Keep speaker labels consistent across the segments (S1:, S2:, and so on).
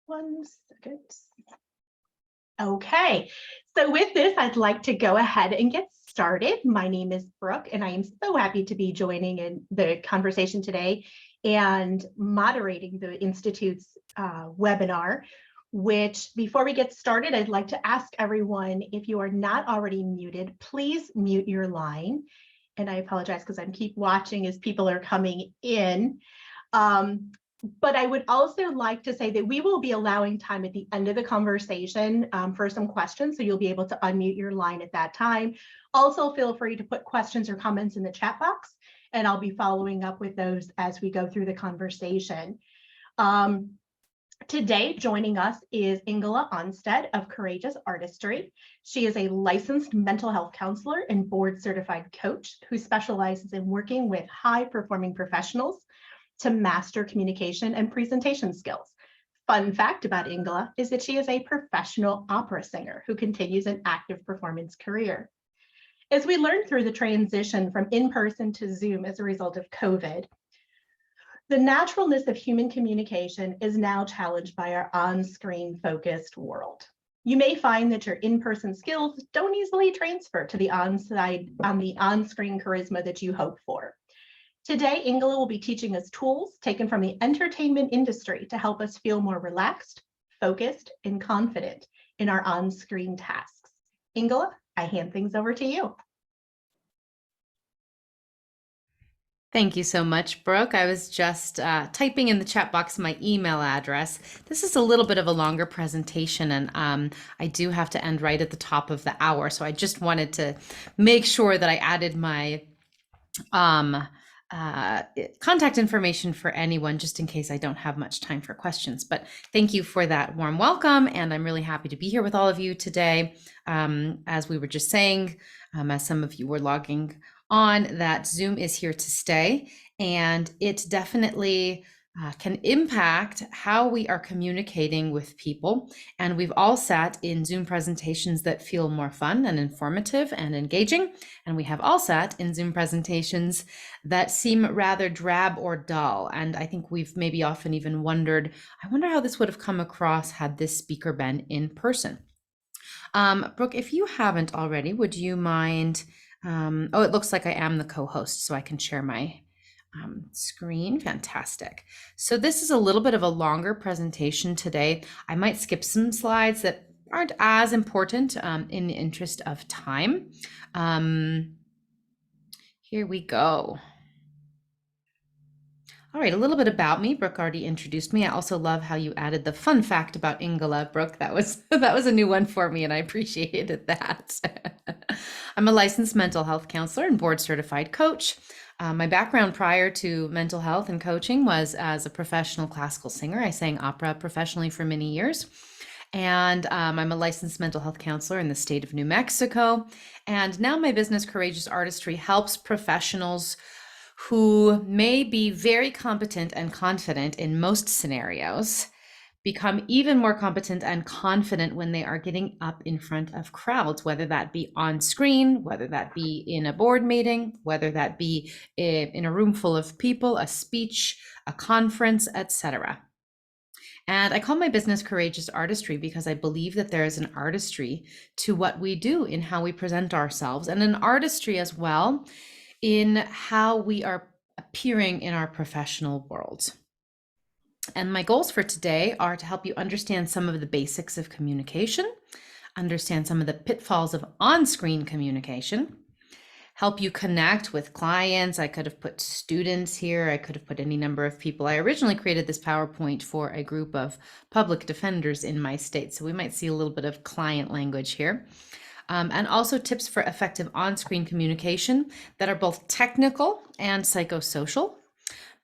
S1: 1 second. Okay, so with this, I'd like to go ahead and get started. My name is Brooke, and I am so happy to be joining in the conversation today and moderating the Institute's webinar, which before we get started, I'd like to ask everyone, if you are not already muted, please mute your line. And I apologize because I keep watching as people are coming in. But I would also like to say that we will be allowing time at the end of the conversation for some questions, so you'll be able to unmute your line at that time. Also, feel free to put questions or comments in the chat box, and I'll be following up with those as we go through the conversation. Today, joining us is Ingela Onstad of Courageous Artistry. She is a licensed mental health counselor and board-certified coach who specializes in working with high-performing professionals to master communication and presentation skills. Fun fact about Ingela is that she is a professional opera singer who continues an active performance career. As we learn through the transition from in-person to Zoom as a result of COVID, the naturalness of human communication is now challenged by our on-screen focused world. You may find that your in-person skills don't easily transfer to the on-screen charisma that you hope for. Today, Ingela will be teaching us tools taken from the entertainment industry to help us feel more relaxed, focused, and confident in our on-screen tasks. Ingela, I hand things over to you.
S2: Thank you so much, Brooke. I was just typing in the chat box my email address. This is a little bit of a longer presentation, and I do have to end right at the top of the hour. So I just wanted to make sure that I added my contact information for anyone, just in case I don't have much time for questions. But thank you for that warm welcome, and I'm really happy to be here with all of you today. As we were just saying, as some of you were logging on, that Zoom is here to stay, and it definitely can impact how we are communicating with people. And we've all sat in Zoom presentations that feel more fun and informative and engaging. And we have all sat in Zoom presentations that seem rather drab or dull. And I think we've maybe often even wondered, I wonder how this would have come across had this speaker been in person. Brooke, if you haven't already, would you mind? Oh, it looks like I am the co-host, so I can share my screen. Fantastic. So this is a little bit of a longer presentation today. I might skip some slides that aren't as important in the interest of time. Here we go. All right, a little bit about me. Brooke already introduced me. I also love how you added the fun fact about Ingela, Brooke. That was a new one for me, and I appreciated that. I'm a licensed mental health counselor and board certified coach. My background prior to mental health and coaching was as a professional classical singer. I sang opera professionally for many years. And I'm a licensed mental health counselor in the state of New Mexico. And now my business, Courageous Artistry, helps professionals who may be very competent and confident in most scenarios become even more competent and confident when they are getting up in front of crowds, whether that be on screen, whether that be in a board meeting, whether that be in a room full of people, a speech, a conference, etc. And I call my business Courageous Artistry because I believe that there is an artistry to what we do in how we present ourselves, and an artistry as well in how we are appearing in our professional world. And my goals for today are to help you understand some of the basics of communication, understand some of the pitfalls of on-screen communication, help you connect with clients. I could have put students here. I could have put any number of people. I originally created this PowerPoint for a group of public defenders in my state, so we might see a little bit of client language here. And also tips for effective on-screen communication that are both technical and psychosocial.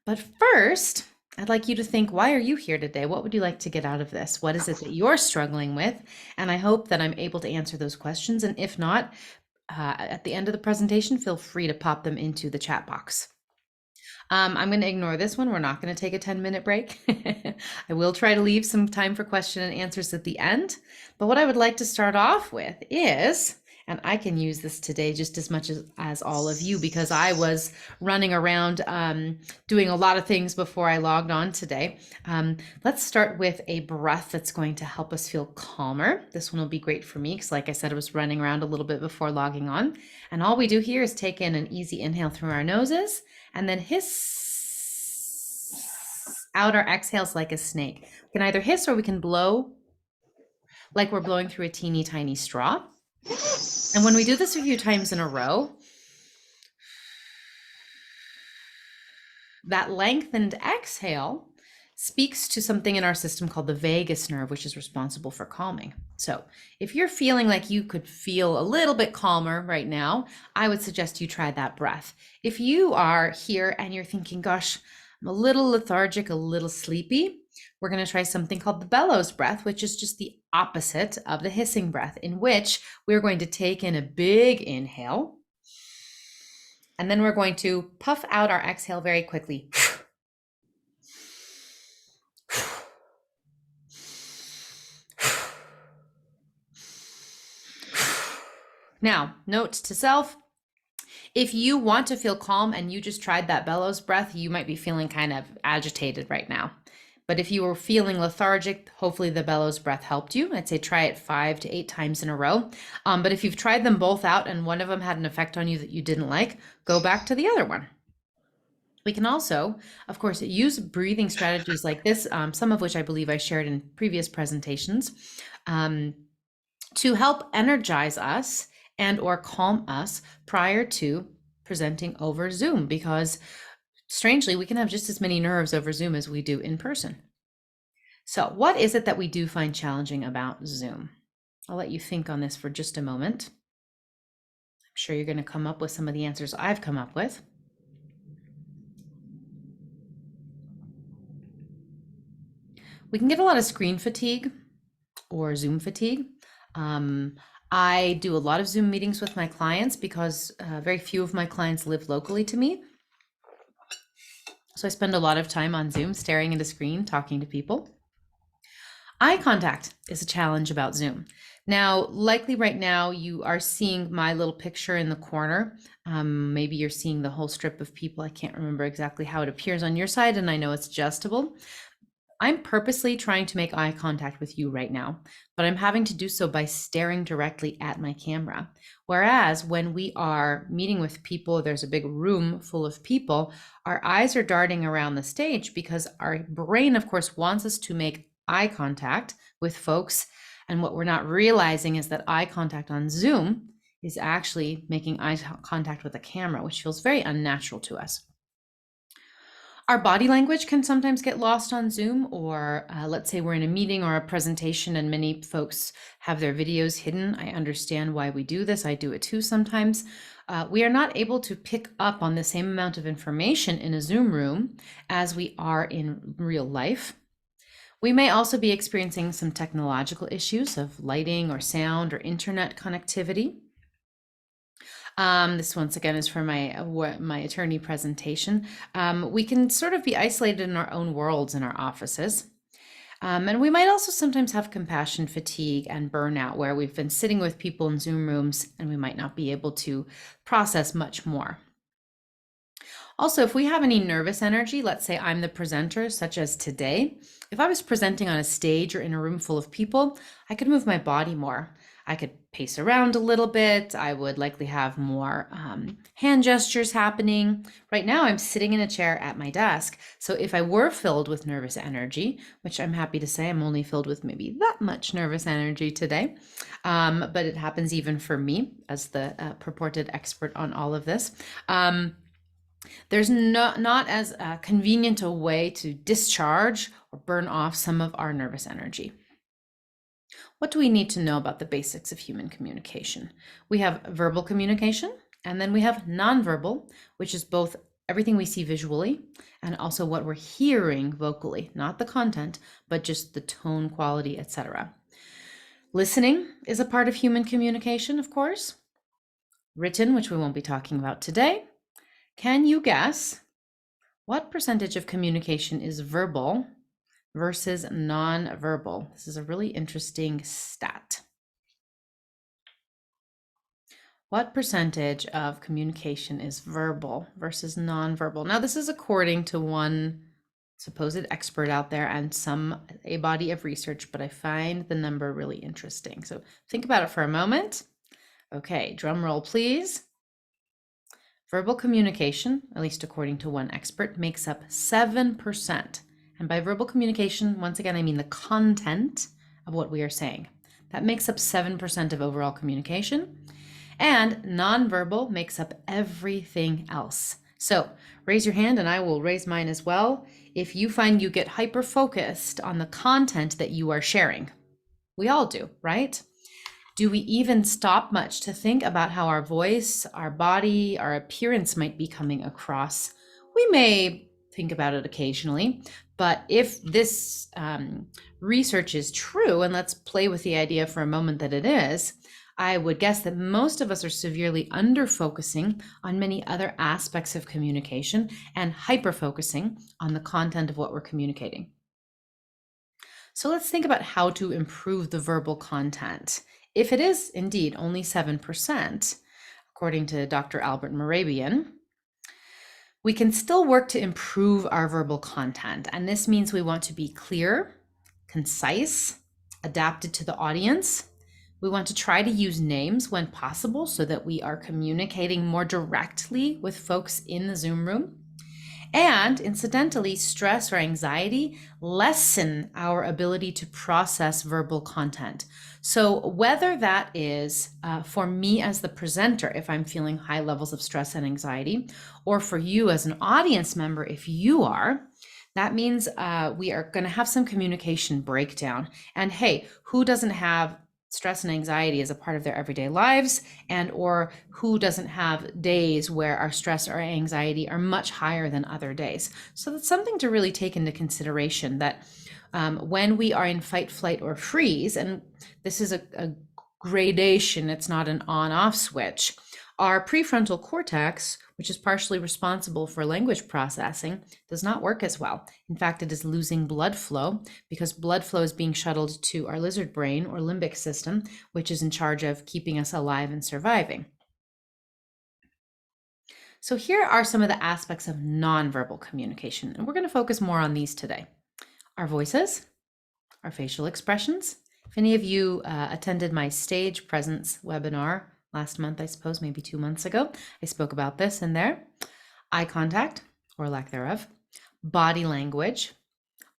S2: But first, I'd like you to think, why are you here today? What would you like to get out of this? What is it that you're struggling with? And I hope that I'm able to answer those questions. And if not, at the end of the presentation, feel free to pop them into the chat box. I'm going to ignore this one. We're not going to take a 10-minute break. I will try to leave some time for question and answers at the end. But what I would like to start off with is And I can use this today just as much as all of you because I was running around doing a lot of things before I logged on today. Let's start with a breath that's going to help us feel calmer. This one will be great for me because, like I said, I was running around a little bit before logging on. And all we do here is take in an easy inhale through our noses and then hiss out our exhales like a snake. We can either hiss or we can blow like we're blowing through a teeny tiny straw. And when we do this a few times in a row, that lengthened exhale speaks to something in our system called the vagus nerve, which is responsible for calming. So if you're feeling like you could feel a little bit calmer right now, I would suggest you try that breath. If you are here and you're thinking, gosh, I'm a little lethargic, a little sleepy, we're going to try something called the bellows breath, which is just the opposite of the hissing breath, in which we're going to take in a big inhale, and then we're going to puff out our exhale very quickly. Now, note to self, if you want to feel calm and you just tried that bellows breath, you might be feeling kind of agitated right now. But if you were feeling lethargic, hopefully the bellows breath helped you. I'd say try it 5 to 8 times in a row. But if you've tried them both out and one of them had an effect on you that you didn't like, go back to the other one. We can also, of course, use breathing strategies like this, some of which I believe I shared in previous presentations, to help energize us and or calm us prior to presenting over Zoom, because strangely, we can have just as many nerves over Zoom as we do in person. So what is it that we do find challenging about Zoom? I'll let you think on this for just a moment. I'm sure you're going to come up with some of the answers I've come up with. We can get a lot of screen fatigue or Zoom fatigue. I do a lot of Zoom meetings with my clients because very few of my clients live locally to me. So I spend a lot of time on Zoom staring at a screen, talking to people. Eye contact is a challenge about Zoom. Now, likely right now you are seeing my little picture in the corner. Maybe you're seeing the whole strip of people. I can't remember exactly how it appears on your side, and I know it's adjustable. I'm purposely trying to make eye contact with you right now, but I'm having to do so by staring directly at my camera. Whereas when we are meeting with people, there's a big room full of people, our eyes are darting around the stage because our brain, of course, wants us to make eye contact with folks. And what we're not realizing is that eye contact on Zoom is actually making eye contact with a camera, which feels very unnatural to us. Our body language can sometimes get lost on Zoom, or let's say we're in a meeting or a presentation and many folks have their videos hidden. I understand why we do this. I do it too sometimes. We are not able to pick up on the same amount of information in a Zoom room as we are in real life. We may also be experiencing some technological issues of lighting or sound or internet connectivity. This once again is for my attorney presentation. We can sort of be isolated in our own worlds in our offices. And we might also sometimes have compassion fatigue and burnout, where we've been sitting with people in Zoom rooms and we might not be able to process much more. Also, if we have any nervous energy, let's say I'm the presenter, such as today, if I was presenting on a stage or in a room full of people, I could move my body more. I could pace around a little bit. I would likely have more hand gestures happening. Right now, I'm sitting in a chair at my desk. So if I were filled with nervous energy, which I'm happy to say I'm only filled with maybe that much nervous energy today, but it happens even for me as the purported expert on all of this. There's not as convenient a way to discharge or burn off some of our nervous energy. What do we need to know about the basics of human communication? We have verbal communication, and then we have nonverbal, which is both everything we see visually and also what we're hearing vocally, not the content, but just the tone, quality, etc. Listening is a part of human communication, of course. Written, which we won't be talking about today. Can you guess what percentage of communication is verbal versus non-verbal? This is a really interesting stat. What percentage of communication is verbal versus nonverbal? Now, this is according to one supposed expert out there and a body of research, but I find the number really interesting. So think about it for a moment. Okay, drum roll, please. Verbal communication, at least according to one expert, makes up 7%. And by verbal communication, once again, I mean the content of what we are saying. That makes up 7% of overall communication. And nonverbal makes up everything else. So raise your hand and I will raise mine as well if you find you get hyper-focused on the content that you are sharing. We all do, right? Do we even stop much to think about how our voice, our body, our appearance might be coming across? We may think about it occasionally, but if this research is true, and let's play with the idea for a moment that it is, I would guess that most of us are severely under-focusing on many other aspects of communication and hyper-focusing on the content of what we're communicating. So let's think about how to improve the verbal content. If it is indeed only 7%, according to Dr. Albert Morabian, we can still work to improve our verbal content. And this means we want to be clear, concise, adapted to the audience. We want to try to use names when possible so that we are communicating more directly with folks in the Zoom room. And incidentally, stress or anxiety lessen our ability to process verbal content. So whether that is for me as the presenter, if I'm feeling high levels of stress and anxiety, or for you as an audience member, if you are, that means we are going to have some communication breakdown. And hey, who doesn't have stress and anxiety as a part of their everyday lives, and or who doesn't have days where our stress or anxiety are much higher than other days? So that's something to really take into consideration, that when we are in fight, flight, or freeze, and this is a gradation, it's not an on-off switch, our prefrontal cortex, which is partially responsible for language processing, does not work as well. In fact, it is losing blood flow because blood flow is being shuttled to our lizard brain or limbic system, which is in charge of keeping us alive and surviving. So here are some of the aspects of nonverbal communication, and we're going to focus more on these today. Our voices, our facial expressions. If any of you attended my stage presence webinar last month, I suppose, maybe 2 months ago, I spoke about this in there. Eye contact, or lack thereof, body language,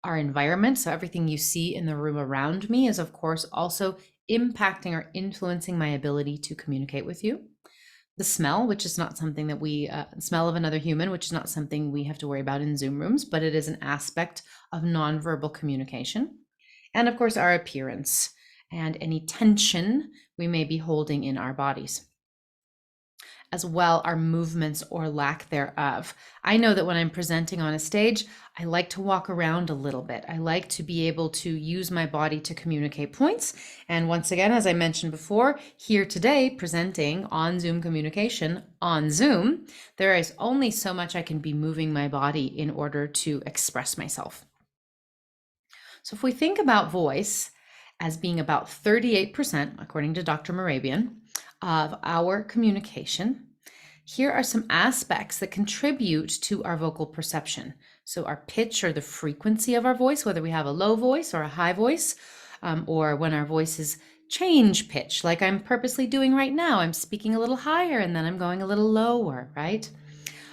S2: our environment. So everything you see in the room around me is, of course, also impacting or influencing my ability to communicate with you. The smell, which is not something that smell of another human, which is not something we have to worry about in Zoom rooms, but it is an aspect of nonverbal communication. And of course, our appearance and any tension we may be holding in our bodies. As well, our movements or lack thereof. I know that when I'm presenting on a stage, I like to walk around a little bit. I like to be able to use my body to communicate points. And once again, as I mentioned before, here today, presenting on Zoom communication on Zoom, there is only so much I can be moving my body in order to express myself. So if we think about voice as being about 38%, according to Dr. Morabian, of our communication, here are some aspects that contribute to our vocal perception. So our pitch, or the frequency of our voice, whether we have a low voice or a high voice, or when our voices change pitch, like I'm purposely doing right now. I'm speaking a little higher and then I'm going a little lower, right?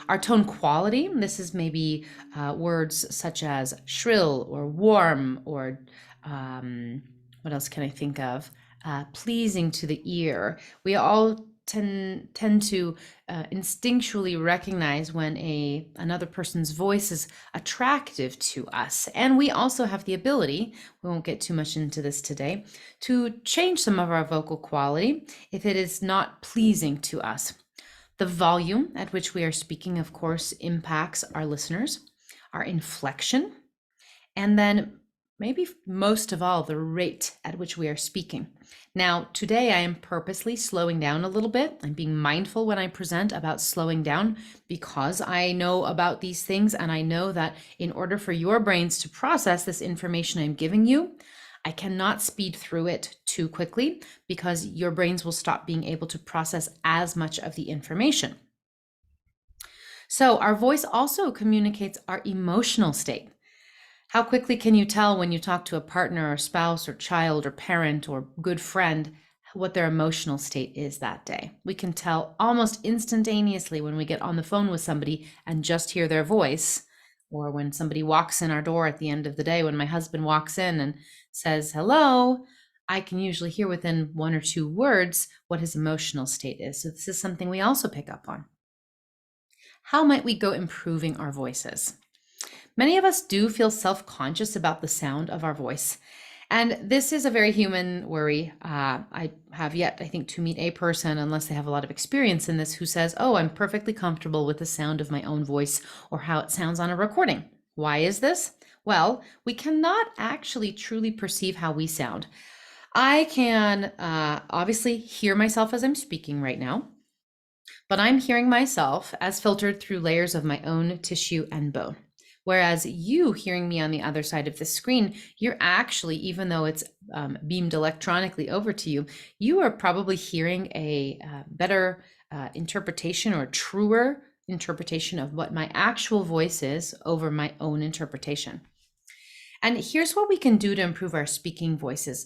S2: Our tone quality, this is maybe words such as shrill or warm, or what else can I think of? Pleasing to the ear. We all tend to instinctually recognize when another person's voice is attractive to us. And we also have the ability, we won't get too much into this today, to change some of our vocal quality if it is not pleasing to us. The volume at which we are speaking, of course, impacts our listeners, our inflection, and then maybe most of all, the rate at which we are speaking. Now, today I am purposely slowing down a little bit. I'm being mindful when I present about slowing down because I know about these things, and I know that in order for your brains to process this information I'm giving you, I cannot speed through it too quickly because your brains will stop being able to process as much of the information. So our voice also communicates our emotional state. How quickly can you tell when you talk to a partner or spouse or child or parent or good friend what their emotional state is that day? We can tell almost instantaneously when we get on the phone with somebody and just hear their voice, or when somebody walks in our door at the end of the day. When my husband walks in and says hello, I can usually hear within 1 or 2 words what his emotional state is. So this is something we also pick up on. How might we go improving our voices? Many of us do feel self-conscious about the sound of our voice. And this is a very human worry. I have yet, I think, to meet a person, unless they have a lot of experience in this, who says, oh, I'm perfectly comfortable with the sound of my own voice or how it sounds on a recording. Why is this? Well, we cannot actually truly perceive how we sound. I can obviously hear myself as I'm speaking right now, but I'm hearing myself as filtered through layers of my own tissue and bone. Whereas you hearing me on the other side of the screen, you're actually, even though it's beamed electronically over to you, you are probably hearing a better interpretation or truer interpretation of what my actual voice is over my own interpretation. And here's what we can do to improve our speaking voices.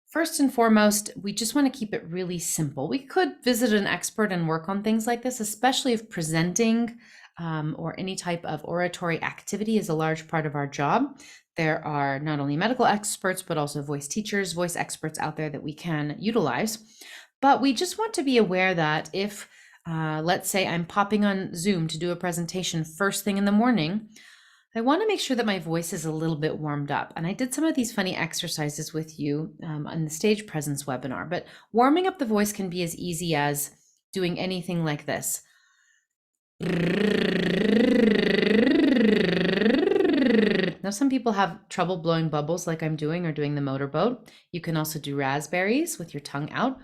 S2: First and foremost, we just want to keep it really simple. We could visit an expert and work on things like this, especially if presenting or any type of oratory activity is a large part of our job. There are not only medical experts, but also voice teachers, voice experts out there that we can utilize. But we just want to be aware that if, let's say I'm popping on Zoom to do a presentation first thing in the morning, I want to make sure that my voice is a little bit warmed up. And I did some of these funny exercises with you on the stage presence webinar, but warming up the voice can be as easy as doing anything like this. Now, some people have trouble blowing bubbles like I'm doing or doing the motorboat. You can also do raspberries with your tongue out.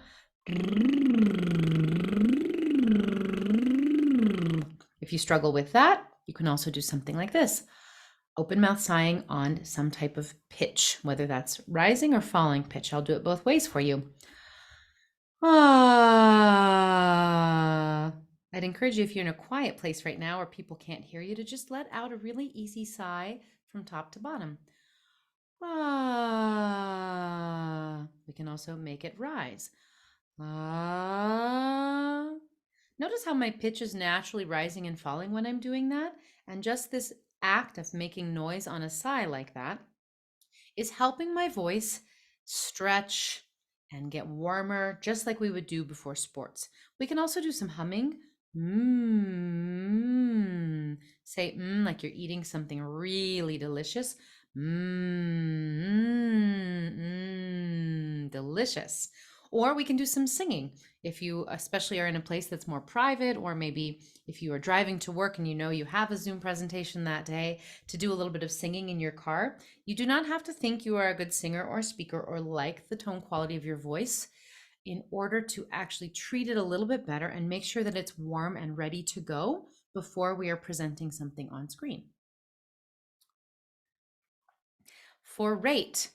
S2: If you struggle with that, you can also do something like this. Open mouth sighing on some type of pitch, whether that's rising or falling pitch. I'll do it both ways for you. Ah. I'd encourage you, if you're in a quiet place right now or people can't hear you, to just let out a really easy sigh from top to bottom. Ah. We can also make it rise. Ah. Notice how my pitch is naturally rising and falling when I'm doing that. And just this act of making noise on a sigh like that is helping my voice stretch and get warmer, just like we would do before sports. We can also do some humming. Say like you're eating something really delicious. Delicious. Or we can do some singing. If you especially are in a place that's more private, or maybe if you are driving to work and you know you have a Zoom presentation that day, to do a little bit of singing in your car. You do not have to think you are a good singer or speaker or like the tone quality of your voice in order to actually treat it a little bit better and make sure that it's warm and ready to go before we are presenting something on screen. For rate,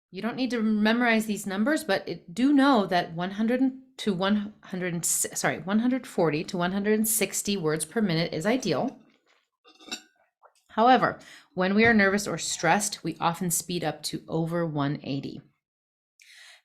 S2: you don't need to memorize these numbers, but do know that 140 to 160 words per minute is ideal. However, when we are nervous or stressed, we often speed up to over 180.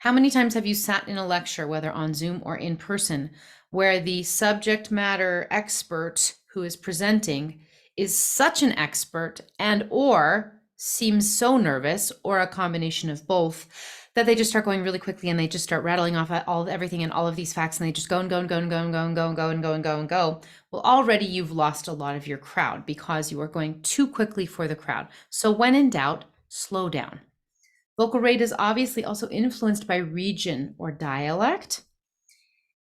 S2: How many times have you sat in a lecture, whether on Zoom or in person, where the subject matter expert who is presenting is such an expert and or seems so nervous, or a combination of both, that they just start going really quickly and they just start rattling off everything and all of these facts, and they just go and go and go and go and go and go and go and go and go and go. Well, already you've lost a lot of your crowd because you are going too quickly for the crowd. So when in doubt, slow down. Vocal rate is obviously also influenced by region or dialect.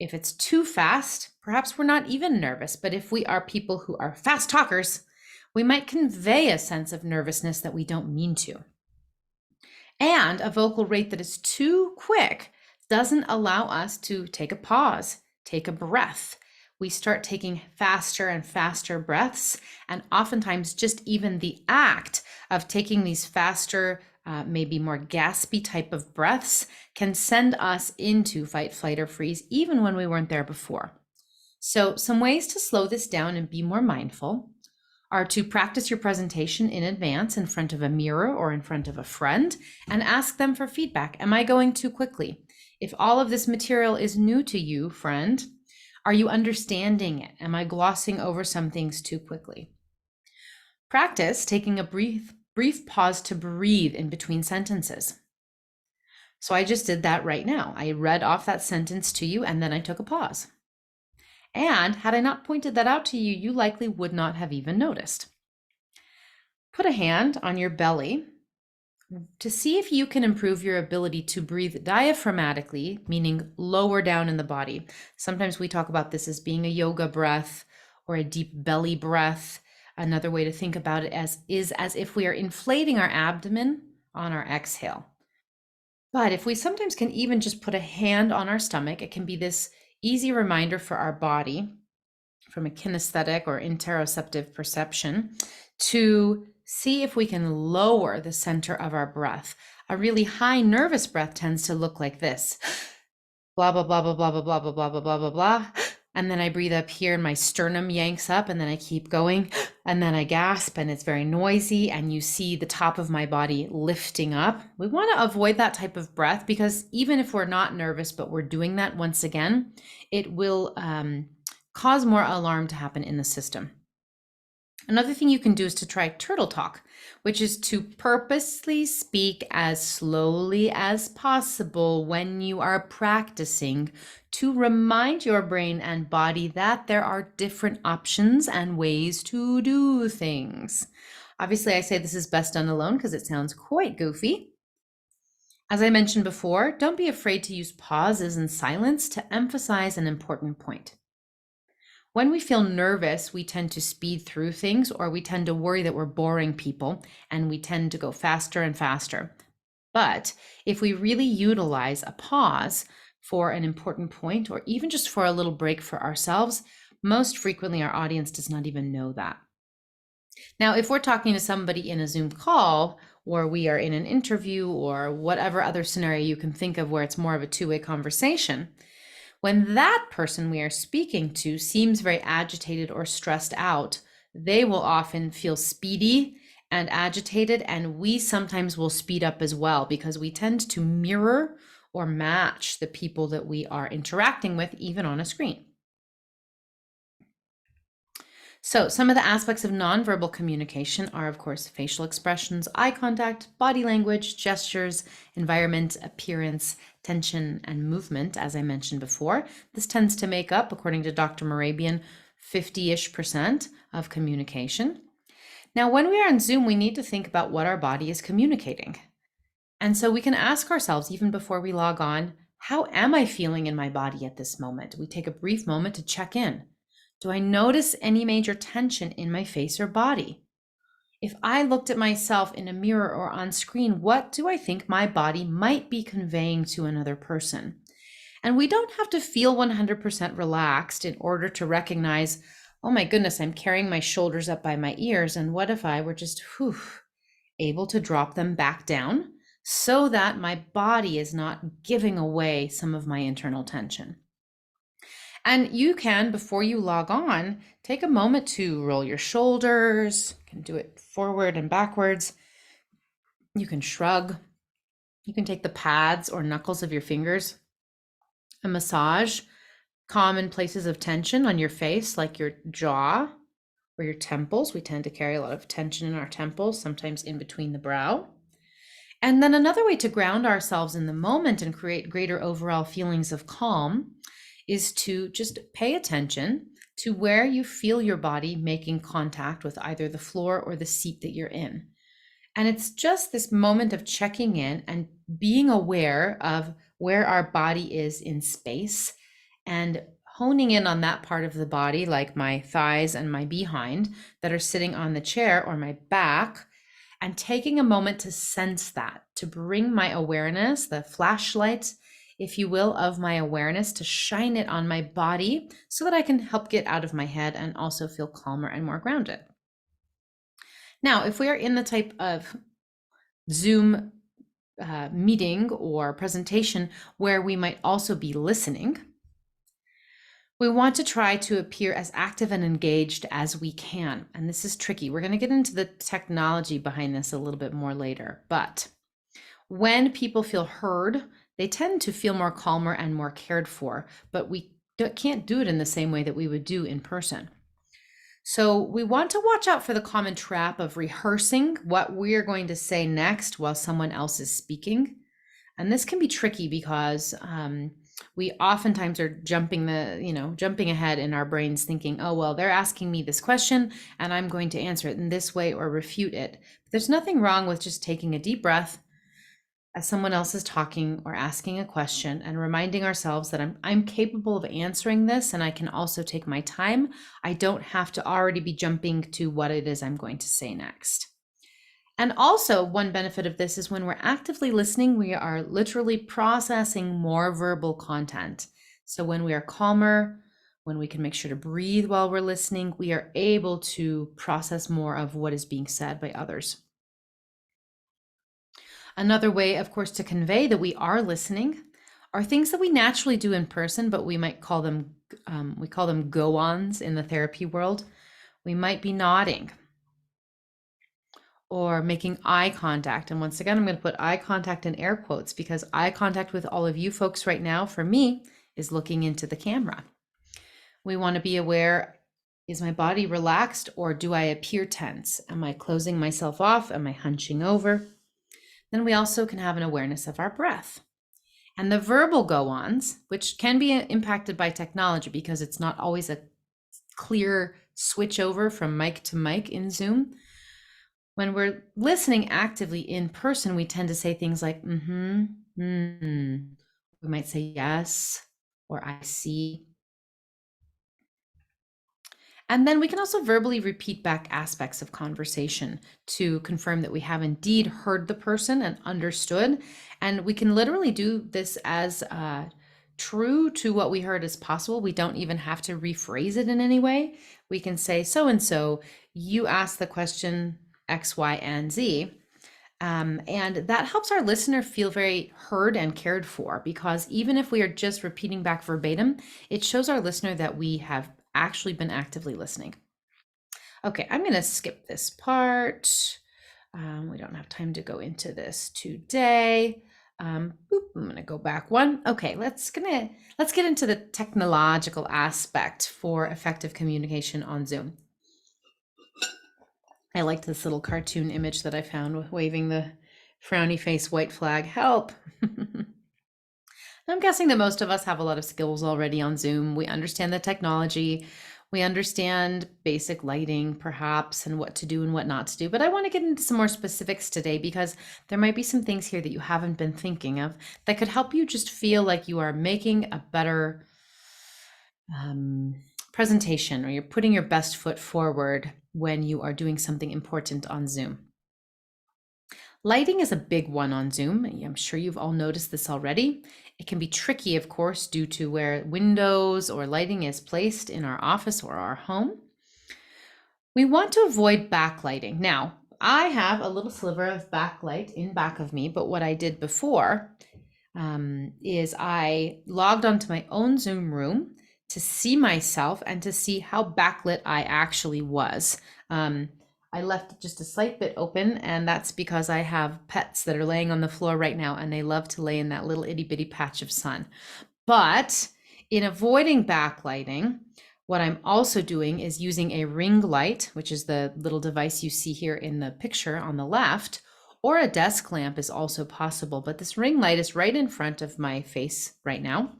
S2: If it's too fast, perhaps we're not even nervous, but if we are people who are fast talkers, we might convey a sense of nervousness that we don't mean to. And a vocal rate that is too quick doesn't allow us to take a pause, take a breath. We start taking faster and faster breaths, and oftentimes just even the act of taking these faster maybe more gaspy type of breaths can send us into fight, flight, or freeze, even when we weren't there before. So some ways to slow this down and be more mindful are to practice your presentation in advance in front of a mirror or in front of a friend and ask them for feedback. Am I going too quickly? If all of this material is new to you, friend, are you understanding it? Am I glossing over some things too quickly? Practice taking a brief pause to breathe in between sentences. So I just did that right now. I read off that sentence to you and then I took a pause. And had I not pointed that out to you, you likely would not have even noticed. Put a hand on your belly to see if you can improve your ability to breathe diaphragmatically, meaning lower down in the body. Sometimes we talk about this as being a yoga breath or a deep belly breath. Another way to think about it is as if we are inflating our abdomen on our exhale. But if we sometimes can even just put a hand on our stomach, it can be this easy reminder for our body from a kinesthetic or interoceptive perception to see if we can lower the center of our breath. A really high nervous breath tends to look like this. Blah, blah, blah, blah, blah, blah, blah, blah, blah, blah, blah, blah, blah. And then I breathe up here and my sternum yanks up and then I keep going and then I gasp and it's very noisy and you see the top of my body lifting up. We want to avoid that type of breath because even if we're not nervous, but we're doing that once again, it will cause more alarm to happen in the system. Another thing you can do is to try turtle talk, which is to purposely speak as slowly as possible when you are practicing to remind your brain and body that there are different options and ways to do things. Obviously, I say this is best done alone because it sounds quite goofy. As I mentioned before, don't be afraid to use pauses and silence to emphasize an important point. When we feel nervous, we tend to speed through things or we tend to worry that we're boring people and we tend to go faster and faster. But if we really utilize a pause for an important point or even just for a little break for ourselves, most frequently our audience does not even know that. Now, if we're talking to somebody in a Zoom call or we are in an interview or whatever other scenario you can think of where it's more of a two-way conversation, when that person we are speaking to seems very agitated or stressed out, they will often feel speedy and agitated, and we sometimes will speed up as well because we tend to mirror or match the people that we are interacting with, even on a screen. So some of the aspects of nonverbal communication are, of course, facial expressions, eye contact, body language, gestures, environment, appearance, tension, and movement, as I mentioned before. This tends to make up, according to Dr. Morabian, 50-ish% of communication. Now, when we are on Zoom, we need to think about what our body is communicating. And so we can ask ourselves, even before we log on, how am I feeling in my body at this moment? We take a brief moment to check in. Do I notice any major tension in my face or body? If I looked at myself in a mirror or on screen, what do I think my body might be conveying to another person? And we don't have to feel 100% relaxed in order to recognize, oh my goodness, I'm carrying my shoulders up by my ears. And what if I were just able to drop them back down so that my body is not giving away some of my internal tension? And you can, before you log on, take a moment to roll your shoulders. You can do it forward and backwards. You can shrug. You can take the pads or knuckles of your fingers and massage common places of tension on your face, like your jaw or your temples. We tend to carry a lot of tension in our temples, sometimes in between the brow. And then another way to ground ourselves in the moment and create greater overall feelings of calm is to just pay attention to where you feel your body making contact with either the floor or the seat that you're in. And it's just this moment of checking in and being aware of where our body is in space and honing in on that part of the body, like my thighs and my behind that are sitting on the chair or my back, and taking a moment to sense that, to bring my awareness, the flashlight, if you will, of my awareness, to shine it on my body so that I can help get out of my head and also feel calmer and more grounded. Now, if we are in the type of Zoom meeting or presentation where we might also be listening, we want to try to appear as active and engaged as we can. And this is tricky. We're going to get into the technology behind this a little bit more later. But when people feel heard, they tend to feel more calmer and more cared for, but we can't do it in the same way that we would do in person. So we want to watch out for the common trap of rehearsing what we're going to say next while someone else is speaking. And this can be tricky because we oftentimes are jumping ahead in our brains thinking, oh, well, they're asking me this question and I'm going to answer it in this way or refute it. But there's nothing wrong with just taking a deep breath as someone else is talking or asking a question and reminding ourselves that I'm capable of answering this and I can also take my time. I don't have to already be jumping to what it is I'm going to say next. And also, one benefit of this is when we're actively listening, we are literally processing more verbal content. So when we are calmer, when we can make sure to breathe while we're listening, we are able to process more of what is being said by others. Another way, of course, to convey that we are listening are things that we naturally do in person, but we might call them go-ons in the therapy world. We might be nodding or making eye contact. And once again, I'm going to put eye contact in air quotes because eye contact with all of you folks right now, for me, is looking into the camera. We want to be aware, is my body relaxed or do I appear tense? Am I closing myself off? Am I hunching over? Then we also can have an awareness of our breath. And the verbal go-ons, which can be impacted by technology because it's not always a clear switch over from mic to mic in Zoom. When we're listening actively in person, we tend to say things like, we might say yes, or I see. And then we can also verbally repeat back aspects of conversation to confirm that we have indeed heard the person and understood. And we can literally do this as true to what we heard as possible. We don't even have to rephrase it in any way. We can say, so-and-so, you asked the question X, Y, and Z. And that helps our listener feel very heard and cared for, because even if we are just repeating back verbatim, it shows our listener that we have actually been actively listening. Okay, I'm going to skip this part. We don't have time to go into this today. I'm going to go back one. Okay, let's get into the technological aspect for effective communication on Zoom. I liked this little cartoon image that I found waving the frowny face white flag, help. I'm guessing that most of us have a lot of skills already on Zoom. We understand the technology. We understand basic lighting, perhaps, and what to do and what not to do. But I want to get into some more specifics today because there might be some things here that you haven't been thinking of that could help you just feel like you are making a better presentation, or you're putting your best foot forward when you are doing something important on Zoom. Lighting is a big one on Zoom. I'm sure you've all noticed this already. It can be tricky, of course, due to where windows or lighting is placed in our office or our home. We want to avoid backlighting. Now, I have a little sliver of backlight in back of me, but what I did before is I logged onto my own Zoom room to see myself and to see how backlit I actually was. I left just a slight bit open, and that's because I have pets that are laying on the floor right now, and they love to lay in that little itty bitty patch of sun. But in avoiding backlighting, what I'm also doing is using a ring light, which is the little device you see here in the picture on the left, or a desk lamp is also possible. But this ring light is right in front of my face right now.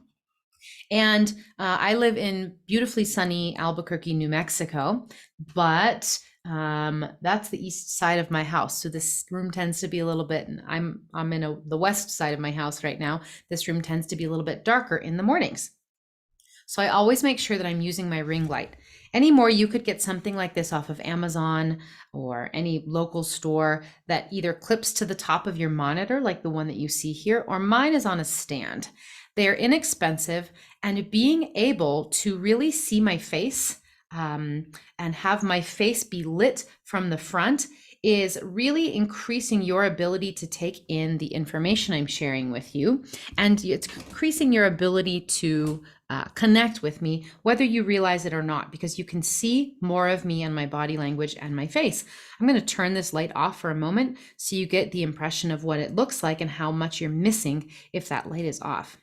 S2: And I live in beautifully sunny Albuquerque, New Mexico, but that's the east side of my house. So this room tends to be a little bit, and I'm in the west side of my house right now. This room tends to be a little bit darker in the mornings. So I always make sure that I'm using my ring light. Anymore, you could get something like this off of Amazon or any local store that either clips to the top of your monitor, like the one that you see here, or mine is on a stand. They are inexpensive, and being able to really see my face and have my face be lit from the front is really increasing your ability to take in the information I'm sharing with you. And it's increasing your ability to connect with me, whether you realize it or not, because you can see more of me and my body language and my face. I'm going to turn this light off for a moment so you get the impression of what it looks like and how much you're missing if that light is off.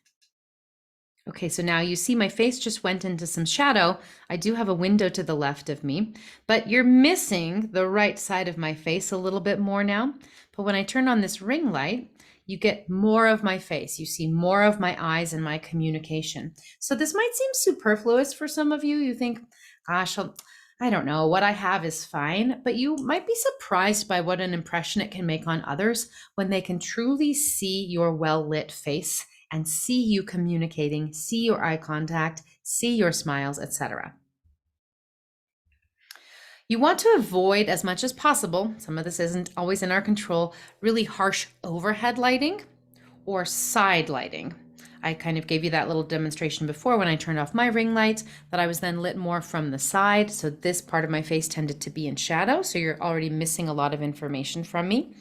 S2: Okay, so now you see my face just went into some shadow. I do have a window to the left of me, but you're missing the right side of my face a little bit more now. But when I turn on this ring light, you get more of my face. You see more of my eyes and my communication. So this might seem superfluous for some of you. You think, gosh, I don't know, what I have is fine, but you might be surprised by what an impression it can make on others when they can truly see your well-lit face and see you communicating, see your eye contact, see your smiles, etc. You want to avoid as much as possible, some of this isn't always in our control, really harsh overhead lighting or side lighting. I kind of gave you that little demonstration before when I turned off my ring light, that I was then lit more from the side. So this part of my face tended to be in shadow. So you're already missing a lot of information from me.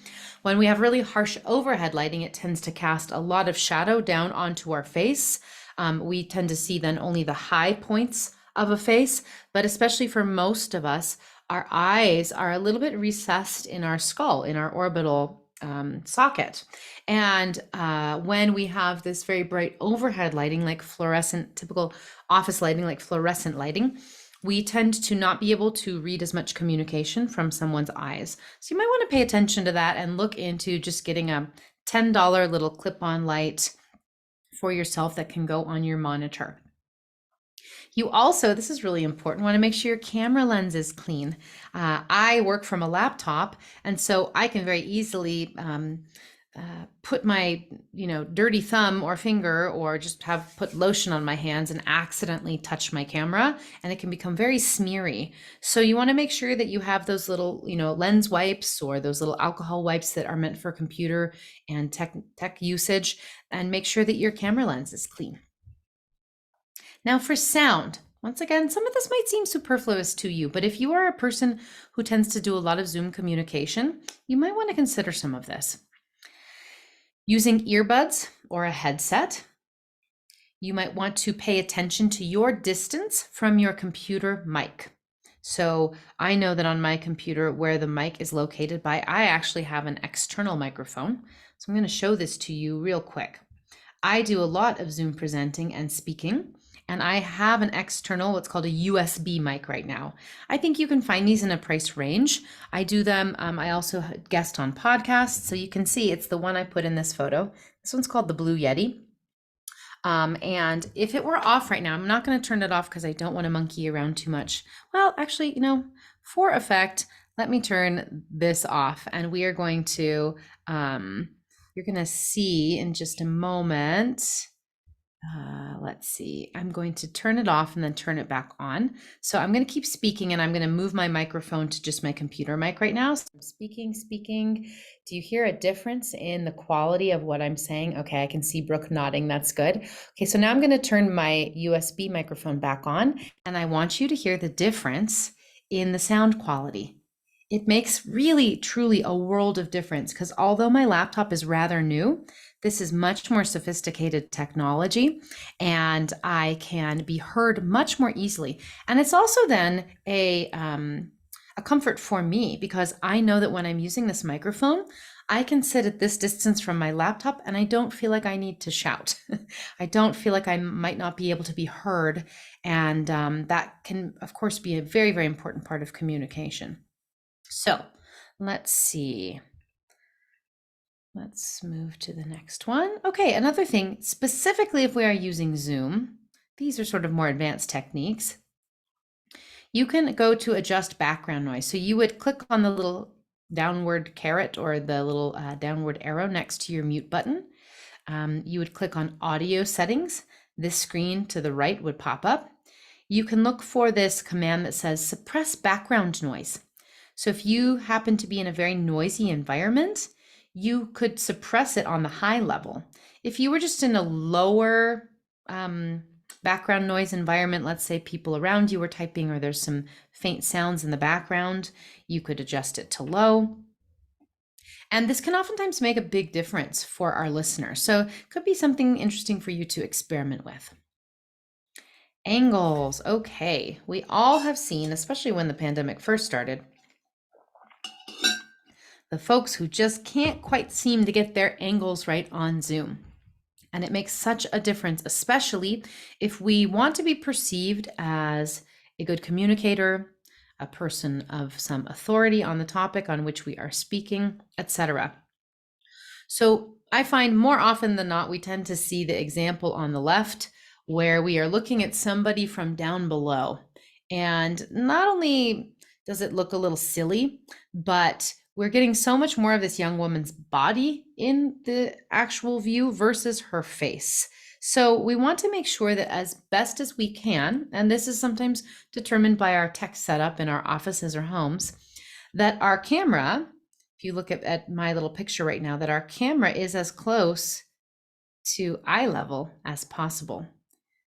S2: When we have really harsh overhead lighting, it tends to cast a lot of shadow down onto our face. We tend to see then only the high points of a face, but especially for most of us, our eyes are a little bit recessed in our skull, in our orbital socket. And when we have this very bright overhead lighting, like fluorescent, typical office lighting, like fluorescent lighting, we tend to not be able to read as much communication from someone's eyes. So you might want to pay attention to that and look into just getting a $10 little clip-on light for yourself that can go on your monitor. You also, this is really important, want to make sure your camera lens is clean. I work from a laptop, and so I can very easily put my, dirty thumb or finger, or just have put lotion on my hands and accidentally touch my camera, and it can become very smeary. So you want to make sure that you have those little, lens wipes or those little alcohol wipes that are meant for computer and tech usage, and make sure that your camera lens is clean. Now for sound, once again, some of this might seem superfluous to you, but if you are a person who tends to do a lot of Zoom communication, you might want to consider some of this. Using earbuds or a headset, you might want to pay attention to your distance from your computer mic. So I know that on my computer where the mic is located by, I actually have an external microphone. So I'm going to show this to you real quick. I do a lot of Zoom presenting and speaking, and I have an external, what's called a USB mic right now. I think you can find these in a price range. I do them. I also guest on podcasts. So you can see it's the one I put in this photo. This one's called the Blue Yeti. And if it were off right now, I'm not going to turn it off because I don't want to monkey around too much. Well, actually, for effect, let me turn this off, and we are going to, you're going to see in just a moment. Let's see, I'm going to turn it off and then turn it back on. So I'm going to keep speaking, and I'm going to move my microphone to just my computer mic right now. So I'm speaking. Do you hear a difference in the quality of what I'm saying? Okay, I can see Brooke nodding. That's good. Okay, so now I'm going to turn my USB microphone back on, and I want you to hear the difference in the sound quality. It makes really, truly a world of difference, because although my laptop is rather new, this is much more sophisticated technology, and I can be heard much more easily. And it's also then a comfort for me, because I know that when I'm using this microphone, I can sit at this distance from my laptop and I don't feel like I need to shout. I don't feel like I might not be able to be heard. And that can, of course, be a very, very important part of communication. So let's see. Let's move to the next one. Okay, another thing, specifically if we are using Zoom, these are sort of more advanced techniques. You can go to adjust background noise. So you would click on the little downward caret or the little downward arrow next to your mute button. You would click on audio settings. This screen to the right would pop up. You can look for this command that says suppress background noise. So if you happen to be in a very noisy environment, you could suppress it on the high level. If you were just in a lower background noise environment, let's say people around you were typing or there's some faint sounds in the background, you could adjust it to low. And this can oftentimes make a big difference for our listener. So it could be something interesting for you to experiment with. Angles. Okay. We all have seen, especially when the pandemic first started, the folks who just can't quite seem to get their angles right on Zoom. And it makes such a difference, especially if we want to be perceived as a good communicator, a person of some authority on the topic on which we are speaking, etc. So I find more often than not, we tend to see the example on the left where we are looking at somebody from down below. And not only does it look a little silly, but we're getting so much more of this young woman's body in the actual view versus her face. So we want to make sure that as best as we can, and this is sometimes determined by our tech setup in our offices or homes, that our camera, if you look at my little picture right now, that our camera is as close to eye level as possible.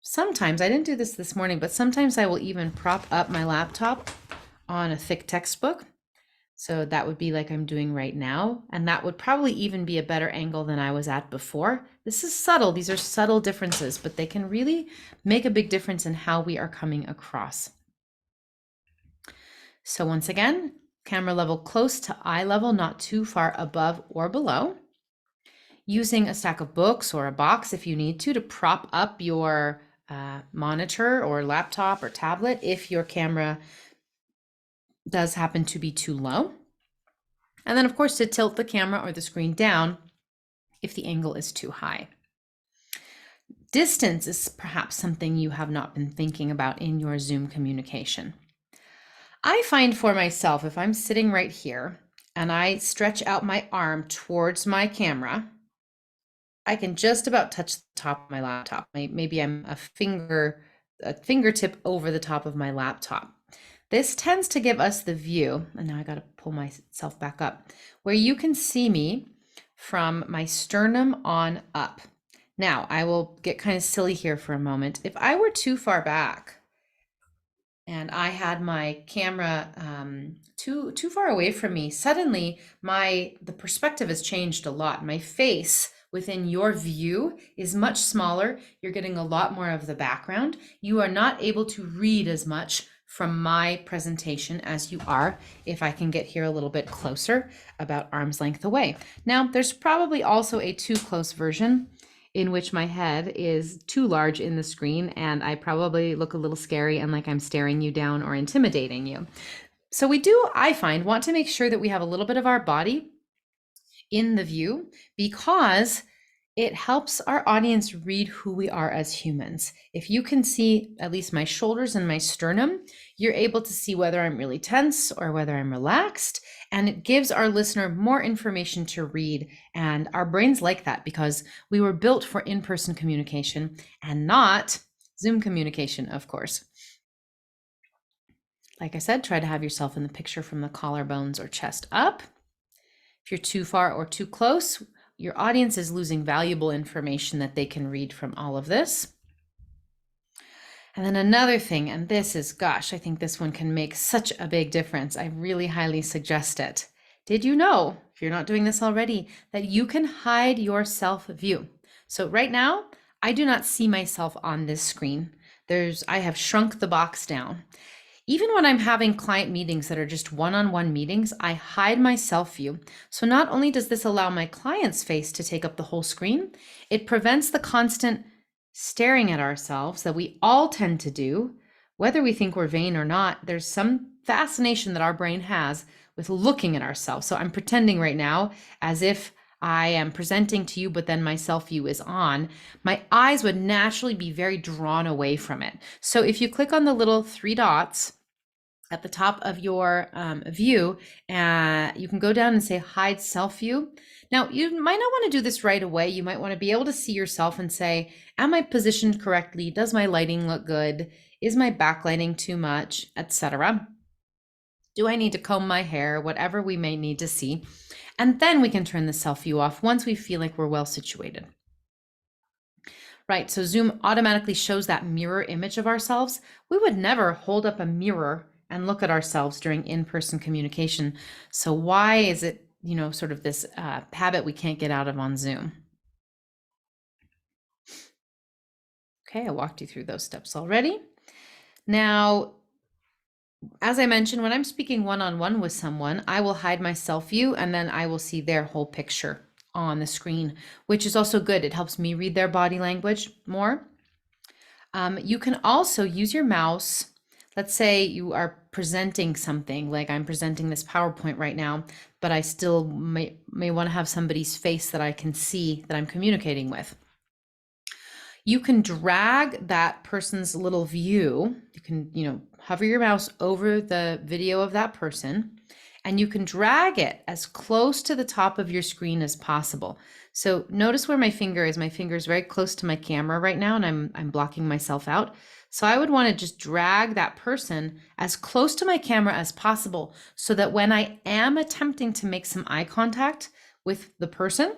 S2: Sometimes, I didn't do this morning, but sometimes I will even prop up my laptop on a thick textbook. So that would be like I'm doing right now. And that would probably even be a better angle than I was at before. This is subtle. These are subtle differences, but they can really make a big difference in how we are coming across. So once again, camera level close to eye level, not too far above or below. Using a stack of books or a box if you need to prop up your monitor or laptop or tablet if your camera does happen to be too low. And then of course to tilt the camera or the screen down if the angle is too high. Distance is perhaps something you have not been thinking about in your Zoom communication. I find for myself, if I'm sitting right here and I stretch out my arm towards my camera, I can just about touch the top of my laptop. Maybe I'm a fingertip over the top of my laptop. This tends to give us the view, and now I got to pull myself back up, where you can see me from my sternum on up. Now, I will get kind of silly here for a moment. If I were too far back and I had my camera too far away from me, suddenly the perspective has changed a lot. My face within your view is much smaller. You're getting a lot more of the background. You are not able to read as much from my presentation as you are if I can get here a little bit closer, about arm's length away. Now, there's probably also a too close version in which my head is too large in the screen and I probably look a little scary and like I'm staring you down or intimidating you. So we do, I find, want to make sure that we have a little bit of our body in the view because it helps our audience read who we are as humans. If you can see at least my shoulders and my sternum, you're able to see whether I'm really tense or whether I'm relaxed. And it gives our listener more information to read. And our brains like that because we were built for in-person communication and not Zoom communication, of course. Like I said, try to have yourself in the picture from the collarbones or chest up. If you're too far or too close, your audience is losing valuable information that they can read from all of this. And then another thing, and this is, gosh, I think this one can make such a big difference. I really highly suggest it. Did you know, if you're not doing this already, that you can hide your self-view? So right now, I do not see myself on this screen. I have shrunk the box down. Even when I'm having client meetings that are just one-on-one meetings, I hide my self-view. So not only does this allow my client's face to take up the whole screen, it prevents the constant staring at ourselves that we all tend to do, whether we think we're vain or not. There's some fascination that our brain has with looking at ourselves. So I'm pretending right now as if I am presenting to you, but then my self-view is on. My eyes would naturally be very drawn away from it. So if you click on the little three dots at the top of your view, you can go down and say hide self view. Now, you might not want to do this right away. You might want to be able to see yourself and say, am I positioned correctly? Does my lighting look good? Is my backlighting too much, etc.? Do I need to comb my hair? Whatever we may need to see. And then we can turn the self view off once we feel like we're well situated. Right, so Zoom automatically shows that mirror image of ourselves. We would never hold up a mirror and look at ourselves during in-person communication. So why is it sort of this habit we can't get out of on Zoom. Okay, I walked you through those steps already. Now, as I mentioned, when I'm speaking one-on-one with someone, I will hide my self view and then I will see their whole picture on the screen, which is also good. It helps me read their body language more. You can also use your mouse. Let's say you are presenting something, like I'm presenting this PowerPoint right now, but I still may want to have somebody's face that I can see that I'm communicating with. You can drag that person's little view. You can, hover your mouse over the video of that person, and you can drag it as close to the top of your screen as possible. So notice where my finger is. My finger is very close to my camera right now, and I'm blocking myself out. So I would want to just drag that person as close to my camera as possible so that when I am attempting to make some eye contact with the person,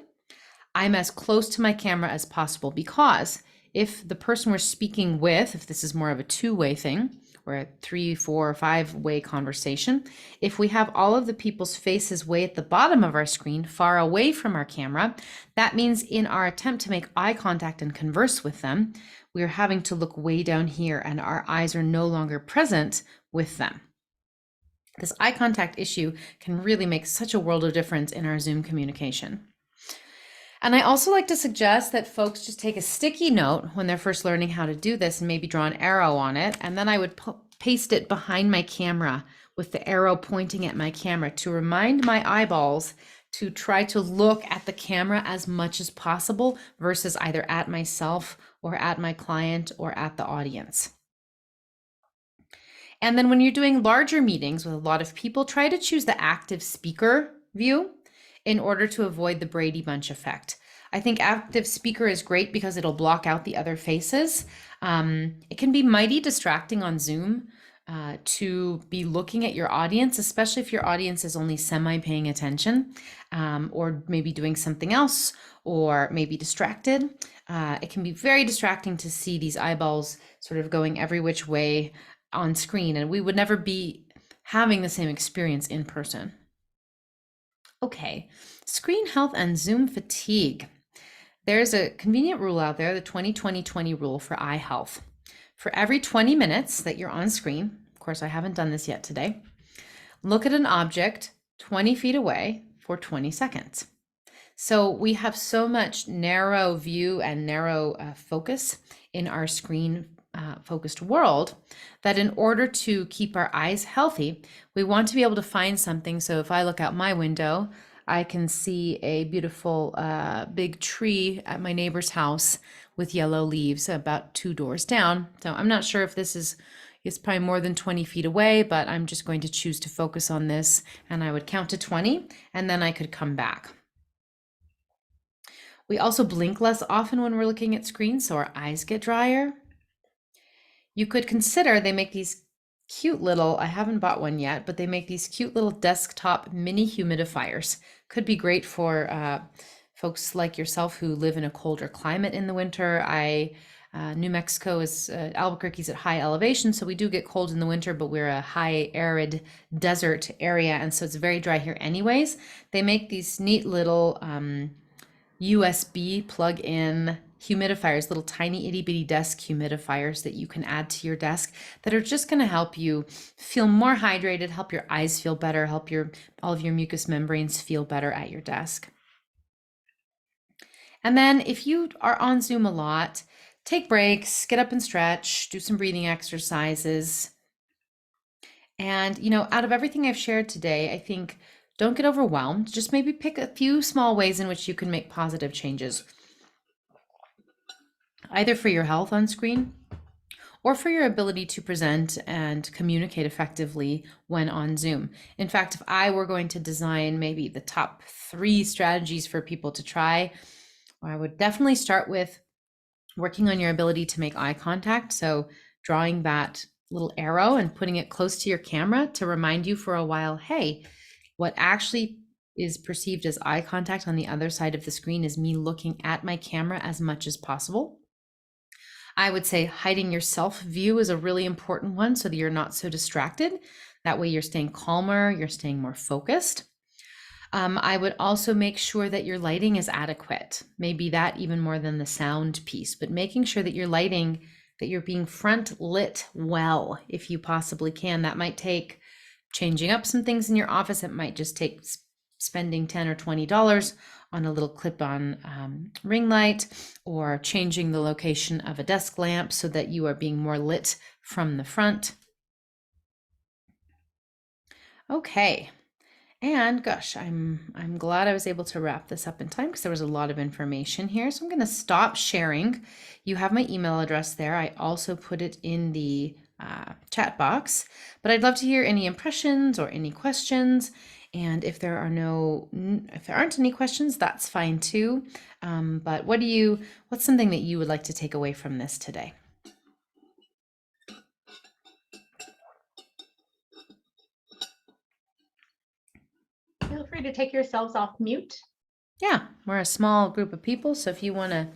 S2: I'm as close to my camera as possible, because if the person we're speaking with, if this is more of a two-way thing or a 3, 4, or 5-way conversation, if we have all of the people's faces way at the bottom of our screen, far away from our camera, that means in our attempt to make eye contact and converse with them, we are having to look way down here and our eyes are no longer present with them. This eye contact issue can really make such a world of difference in our Zoom communication. And I also like to suggest that folks just take a sticky note when they're first learning how to do this and maybe draw an arrow on it. And then I would paste it behind my camera with the arrow pointing at my camera to remind my eyeballs to try to look at the camera as much as possible versus either at myself or at my client or at the audience. And then when you're doing larger meetings with a lot of people, try to choose the active speaker view in order to avoid the Brady Bunch effect. I think active speaker is great because it'll block out the other faces. It can be mighty distracting on Zoom to be looking at your audience, especially if your audience is only semi-paying attention, or maybe doing something else, or maybe distracted. It can be very distracting to see these eyeballs sort of going every which way on screen, and we would never be having the same experience in person. Okay, screen health and Zoom fatigue. There's a convenient rule out there, the 20-20-20 rule for eye health. For every 20 minutes that you're on screen, of course, I haven't done this yet today, look at an object 20 feet away for 20 seconds. So we have so much narrow view and narrow focus in our screen focused world that in order to keep our eyes healthy, we want to be able to find something. So if I look out my window, I can see a beautiful big tree at my neighbor's house with yellow leaves about 2 doors down. So I'm not sure if this is, it's probably more than 20 feet away, but I'm just going to choose to focus on this, and I would count to 20 and then I could come back. We also blink less often when we're looking at screens, so our eyes get drier. You could consider, they make these cute little, I haven't bought one yet, but they make these cute little desktop mini humidifiers. Could be great for folks like yourself who live in a colder climate in the winter. New Mexico is, Albuquerque's at high elevation, so we do get cold in the winter, but we're a high arid desert area, and so it's very dry here anyways. They make these neat little USB plug-in humidifiers, little tiny itty bitty desk humidifiers that you can add to your desk that are just going to help you feel more hydrated, help your eyes feel better, help all of your mucous membranes feel better at your desk. And then if you are on Zoom a lot, take breaks, get up and stretch, do some breathing exercises. And, out of everything I've shared today, I think don't get overwhelmed. Just maybe pick a few small ways in which you can make positive changes, either for your health on screen or for your ability to present and communicate effectively when on Zoom. In fact, if I were going to design maybe the top 3 strategies for people to try, I would definitely start with working on your ability to make eye contact. So drawing that little arrow and putting it close to your camera to remind you for a while, hey, what actually is perceived as eye contact on the other side of the screen is me looking at my camera as much as possible. I would say hiding your self view is a really important one so that you're not so distracted. That way you're staying calmer, you're staying more focused. I would also make sure that your lighting is adequate. Maybe that even more than the sound piece, but making sure that your lighting, that you're being front lit well, if you possibly can. That might take changing up some things in your office. It might just take spending $10 or $20 on a little clip-on ring light, or changing the location of a desk lamp so that you are being more lit from the front. Okay. And gosh, I'm glad I was able to wrap this up in time because there was a lot of information here. So I'm going to stop sharing. You have my email address there. I also put it in the chat box, but I'd love to hear any impressions or any questions. And if there aren't any questions, that's fine too. But what's something that you would like to take away from this today?
S1: Feel free to take yourselves off mute.
S2: Yeah, we're a small group of people, so if you want to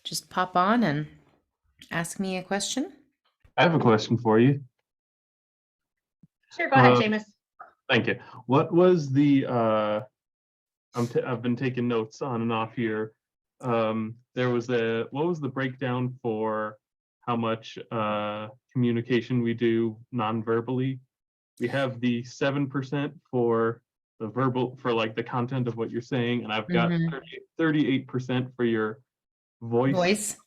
S2: just pop on and ask me a question.
S3: I have a question for you.
S1: Sure, go ahead, Seamus.
S3: Thank you. What was the I've been taking notes on and off here. What was the breakdown for how much communication we do non-verbally? We have the 7% for the verbal, for like the content of what you're saying, and I've got 38% for your voice.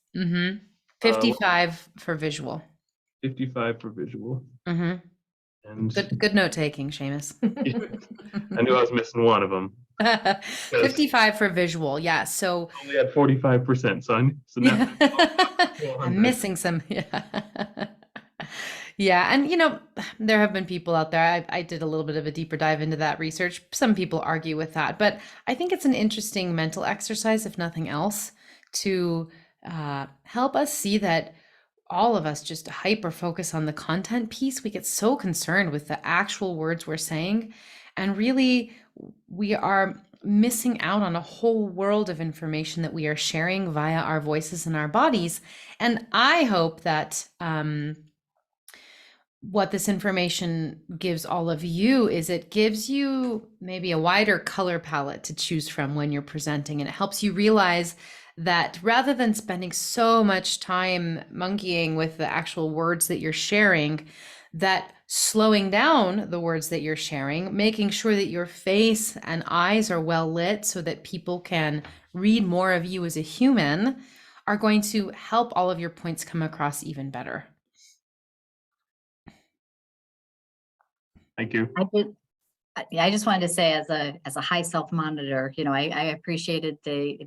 S2: 55 for visual.
S3: 55 for visual.
S2: And good note taking, Seamus.
S3: I knew I was missing one of them.
S2: 55 for visual, yeah. So
S3: I only had 45%, so now
S2: I'm missing some. Yeah, and there have been people out there. I did a little bit of a deeper dive into that research. Some people argue with that, but I think it's an interesting mental exercise, if nothing else, to help us see that all of us just hyper focus on the content piece. We get so concerned with the actual words we're saying, and really we are missing out on a whole world of information that we are sharing via our voices and our bodies. And I hope that what this information gives all of you is it gives you maybe a wider color palette to choose from when you're presenting, and it helps you realize that rather than spending so much time monkeying with the actual words that you're sharing, that slowing down the words that you're sharing, making sure that your face and eyes are well lit so that people can read more of you as a human, are going to help all of your points come across even better.
S3: Thank you.
S4: I just wanted to say, as a high self monitor, I appreciated the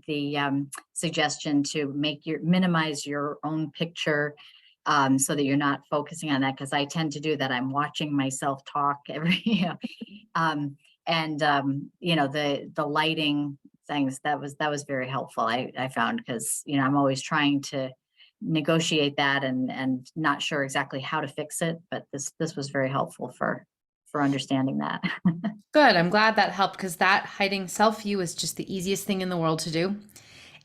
S4: suggestion to minimize your own picture, so that you're not focusing on that, because I tend to do that. I'm watching myself talk every, the lighting things, that was very helpful. I found, because I'm always trying to negotiate that and not sure exactly how to fix it, but this was very helpful for understanding that.
S2: Good. I'm glad that helped, because that hiding self-view is just the easiest thing in the world to do.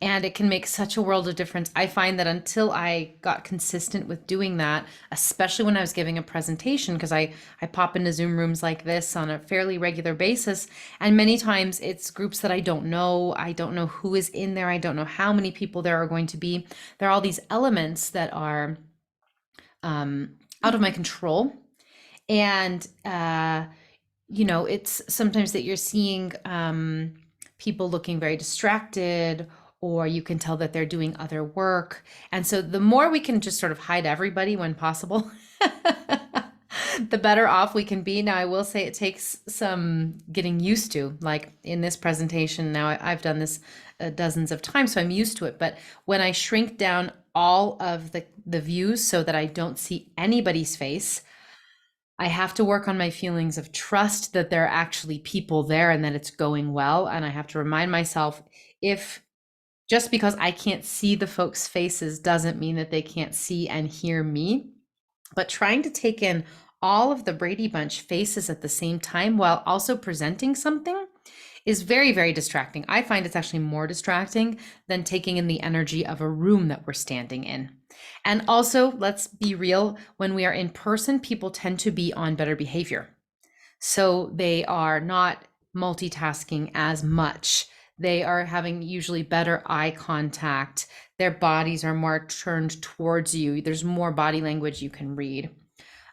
S2: And it can make such a world of difference. I find that until I got consistent with doing that, especially when I was giving a presentation, because I pop into Zoom rooms like this on a fairly regular basis. And many times it's groups that I don't know. I don't know who is in there. I don't know how many people there are going to be. There are all these elements that are out of my control. And, it's sometimes that you're seeing people looking very distracted, or you can tell that they're doing other work. And so the more we can just sort of hide everybody when possible, the better off we can be. Now, I will say it takes some getting used to, like in this presentation. Now, I've done this dozens of times, so I'm used to it. But when I shrink down all of the views so that I don't see anybody's face, I have to work on my feelings of trust that there are actually people there and that it's going well. And I have to remind myself, if just because I can't see the folks' faces doesn't mean that they can't see and hear me. But trying to take in all of the Brady Bunch faces at the same time while also presenting something is very, very distracting. I find it's actually more distracting than taking in the energy of a room that we're standing in. And also, let's be real, when we are in person, people tend to be on better behavior. So they are not multitasking as much. They are having usually better eye contact. Their bodies are more turned towards you. There's more body language you can read.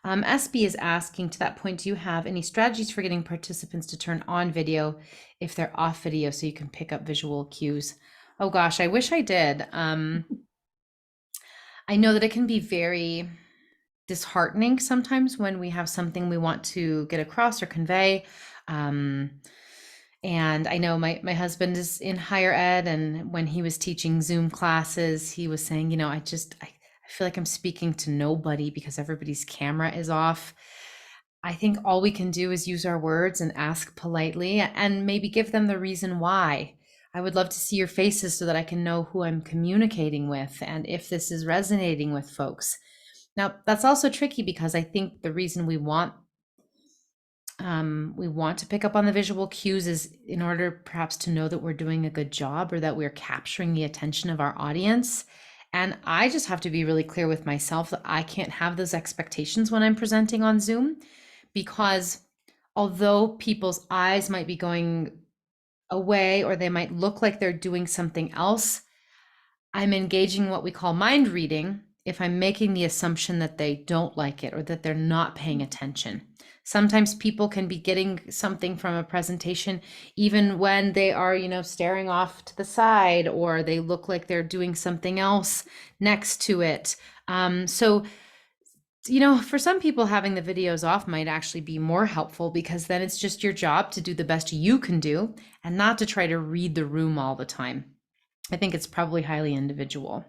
S2: SB is asking, to that point, do you have any strategies for getting participants to turn on video if they're off video so you can pick up visual cues? Oh gosh, I wish I did. I know that it can be very disheartening sometimes when we have something we want to get across or convey. And I know my husband is in higher ed, and when he was teaching Zoom classes, he was saying, I feel like I'm speaking to nobody because everybody's camera is off. I think all we can do is use our words and ask politely and maybe give them the reason why. I would love to see your faces so that I can know who I'm communicating with and if this is resonating with folks. Now, that's also tricky because I think the reason we want to pick up on the visual cues is in order perhaps to know that we're doing a good job or that we're capturing the attention of our audience. And I just have to be really clear with myself that I can't have those expectations when I'm presenting on Zoom, because although people's eyes might be going away or they might look like they're doing something else, I'm engaging what we call mind reading if I'm making the assumption that they don't like it or that they're not paying attention. Sometimes people can be getting something from a presentation even when they are, staring off to the side, or they look like they're doing something else next to it. So, for some people, having the videos off might actually be more helpful, because then it's just your job to do the best you can do and not to try to read the room all the time. I think it's probably highly individual.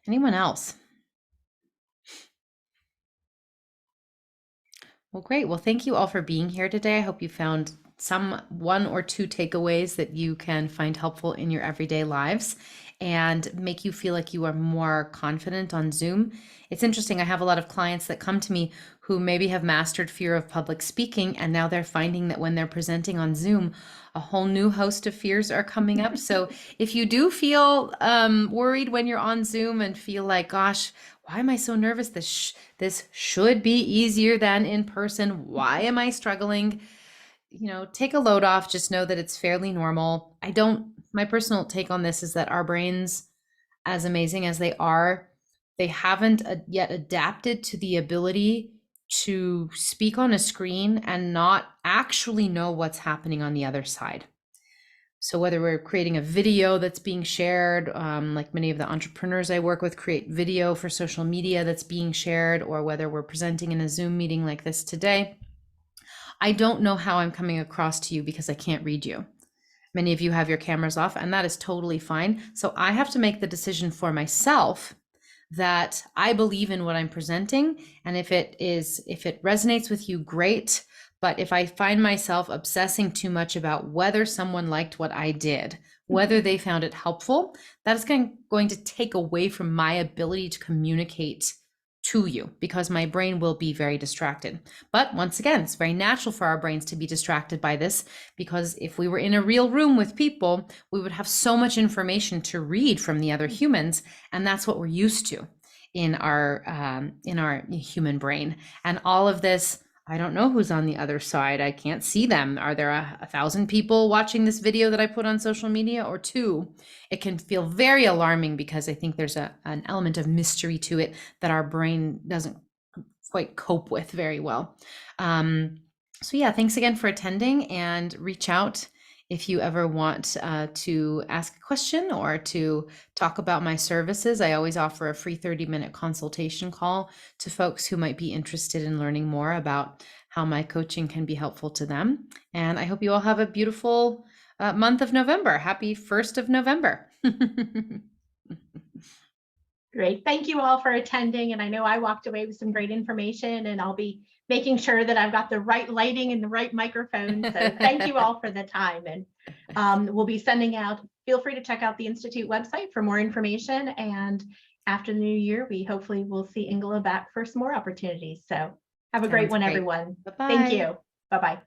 S2: Anyone else? Well, great. Well, thank you all for being here today. I hope you found one or two takeaways that you can find helpful in your everyday lives and make you feel like you are more confident on Zoom. It's interesting. I have a lot of clients that come to me who maybe have mastered fear of public speaking, and now they're finding that when they're presenting on Zoom, a whole new host of fears are coming up. So if you do feel worried when you're on Zoom and feel like, gosh, why am I so nervous? This should be easier than in person. Why am I struggling? Take a load off. Just know that it's fairly normal. My personal take on this is that our brains, as amazing as they are, they haven't yet adapted to the ability to speak on a screen and not actually know what's happening on the other side. So whether we're creating a video that's being shared, like many of the entrepreneurs I work with create video for social media that's being shared, or whether we're presenting in a Zoom meeting like this today, I don't know how I'm coming across to you because I can't read you. Many of you have your cameras off, and that is totally fine. So I have to make the decision for myself that I believe in what I'm presenting. And if it resonates with you, great. But if I find myself obsessing too much about whether someone liked what I did, whether they found it helpful, that is going to take away from my ability to communicate to you, because my brain will be very distracted. But once again, it's very natural for our brains to be distracted by this, because if we were in a real room with people, we would have so much information to read from the other humans, and that's what we're used to in our human brain. And all of this, I don't know who's on the other side. I can't see them. Are there 1,000 people watching this video that I put on social media, or 2? It can feel very alarming because I think there's an element of mystery to it that our brain doesn't quite cope with very well. So yeah, thanks again for attending, and reach out if you ever want to ask a question or to talk about my services. I always offer a free 30-minute consultation call to folks who might be interested in learning more about how my coaching can be helpful to them. And I hope you all have a beautiful month of November. Happy 1st of November.
S1: Great. Thank you all for attending. And I know I walked away with some great information, and I'll be making sure that I've got the right lighting and the right microphone. So thank you all for the time. And we'll be sending out, feel free to check out the Institute website for more information. And after the new year, we hopefully will see Ingela back for some more opportunities. So have a great
S2: Sounds
S1: one,
S2: great.
S1: everyone.
S2: Bye-bye.
S1: Thank you. Bye-bye.